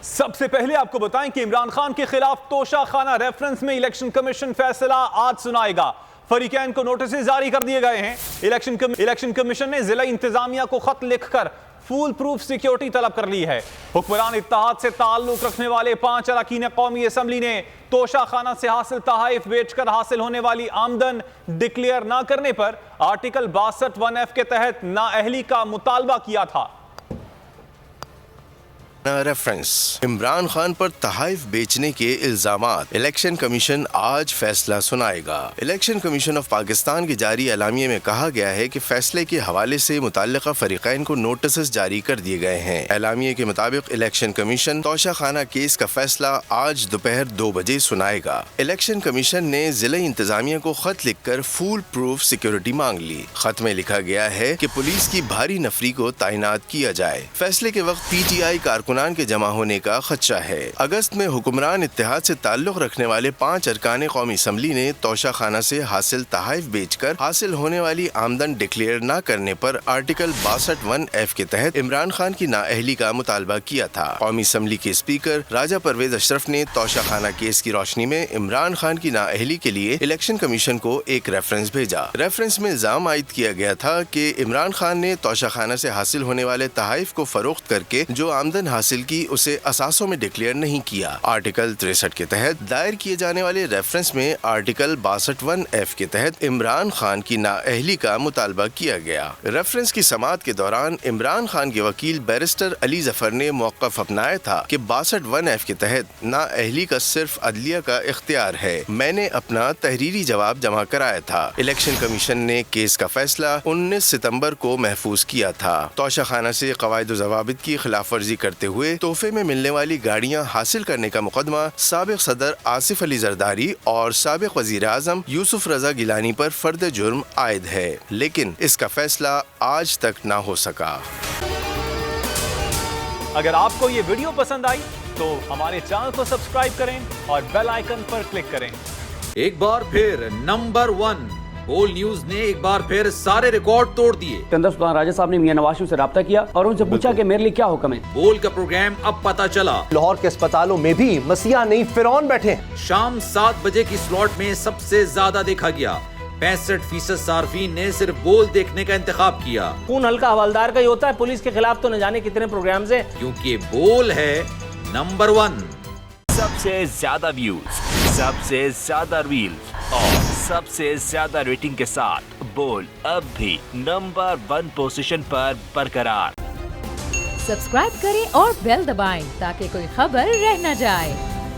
سب سے پہلے آپ کو بتائیں کہ عمران خان کے خلاف توشہ خانہ ریفرنس میں الیکشن کمیشن فیصلہ آج سنائے گا۔ فریقین کو نوٹسز جاری کر دیے گئے ہیں۔ الیکشن کمیشن نے ضلع انتظامیہ کو خط لکھ کر فول پروف سیکیورٹی طلب کر لی ہے۔ حکمران اتحاد سے تعلق رکھنے والے 5 اراکین قومی اسمبلی نے توشہ خانہ سے حاصل تحائف بیچ کر حاصل ہونے والی آمدن ڈکلیئر نہ کرنے پر آرٹیکل 62(1)(f) کے تحت نااہلی کا مطالبہ کیا تھا۔ ریفرنس عمران خان پر تحائف بیچنے کے الزامات، الیکشن کمیشن آج فیصلہ سنائے گا۔ الیکشن کمیشن آف پاکستان کے جاری اعلامیے میں کہا گیا ہے کہ فیصلے کے حوالے سے متعلقہ فریقین کو نوٹسز جاری کر دیے گئے ہیں۔ اعلامیے کے مطابق الیکشن کمیشن توشہ خانہ کیس کا فیصلہ آج دوپہر 2 بجے سنائے گا۔ الیکشن کمیشن نے ضلع انتظامیہ کو خط لکھ کر فول پروف سیکیورٹی مانگ لی۔ خط میں لکھا گیا ہے کہ پولیس کی بھاری نفری کو تعینات کیا جائے۔ فیصلے کے وقت پی ٹی آئی کارکنان کے جمع ہونے کا خدشہ ہے۔ اگست میں حکمران اتحاد سے تعلق رکھنے والے 5 ارکان قومی اسمبلی نے توشہ خانہ سے حاصل تحائف بیچ کر حاصل ہونے والی آمدن ڈکلیئر نہ کرنے پر آرٹیکل 62(1)(f) کے تحت عمران خان کی نااہلی کا مطالبہ کیا تھا۔ قومی اسمبلی کے اسپیکر راجہ پرویز اشرف نے توشہ خانہ کیس کی روشنی میں عمران خان کی نااہلی کے لیے الیکشن کمیشن کو ایک ریفرنس بھیجا۔ ریفرنس میں الزام عائد کیا گیا تھا کہ عمران خان نے توشہ خانہ سے حاصل ہونے والے تحائف کو فروخت کر کے جو آمدن حاصل کی اسے اثاثوں میں ڈکلیئر نہیں کیا۔ آرٹیکل 63 کے تحت دائر کیے جانے والے ریفرنس میں آرٹیکل 62(1)(f) کے تحت عمران خان کی نااہلی کا مطالبہ کیا گیا۔ ریفرنس کی سماعت کے دوران عمران خان کے وکیل بیرسٹر علی ظفر نے موقف اپنایا تھا کہ 62(1)(f) کے تحت نااہلی کا صرف عدلیہ کا اختیار ہے۔ میں نے اپنا تحریری جواب جمع کرایا تھا۔ الیکشن کمیشن نے کیس کا فیصلہ 19 ستمبر کو محفوظ کیا تھا۔ توشہ خانہ سے قواعد و ضوابط کی خلاف ورزی کرتے ہوئے تحفے میں ملنے والی گاڑیاں حاصل کرنے کا مقدمہ سابق صدر آصف علی زرداری اور سابق وزیر اعظم یوسف رضا گیلانی پر فرد جرم عائد ہے، لیکن اس کا فیصلہ آج تک نہ ہو سکا۔ اگر آپ کو یہ ویڈیو پسند آئی تو ہمارے چینل کو سبسکرائب کریں اور بیل آئیکن پر کلک کریں۔ ایک بار پھر نمبر 1 بول نیوز نے ایک بار پھر سارے ریکارڈ توڑ دیے۔ سکندر سلطان راجہ صاحب نے میاں نواز شریف سے رابطہ کیا اور ان سے پوچھا کہ میرے لیے کیا حکم ہے۔ بول کا پروگرام اب پتہ چلا۔ لاہور کے اسپتالوں میں بھی مسیح نہیں فرعون بیٹھے ہیں۔ شام 7 بجے کی سلاٹ میں سب سے زیادہ دیکھا گیا۔ 65% صارفین نے صرف بول دیکھنے کا انتخاب کیا۔ خون ہلکا حوالدار کا ہی ہوتا ہے، پولیس کے خلاف تو نہ جانے کتنے پروگرامز ہیں، کیونکہ بول ہے نمبر 1۔ سب سے زیادہ ویوز، سب سے زیادہ ریلز اور سب سے زیادہ ریٹنگ کے ساتھ بول اب بھی نمبر 1 پوزیشن پر برقرار۔ سبسکرائب کریں اور بیل دبائیں تاکہ کوئی خبر رہ نہ جائے۔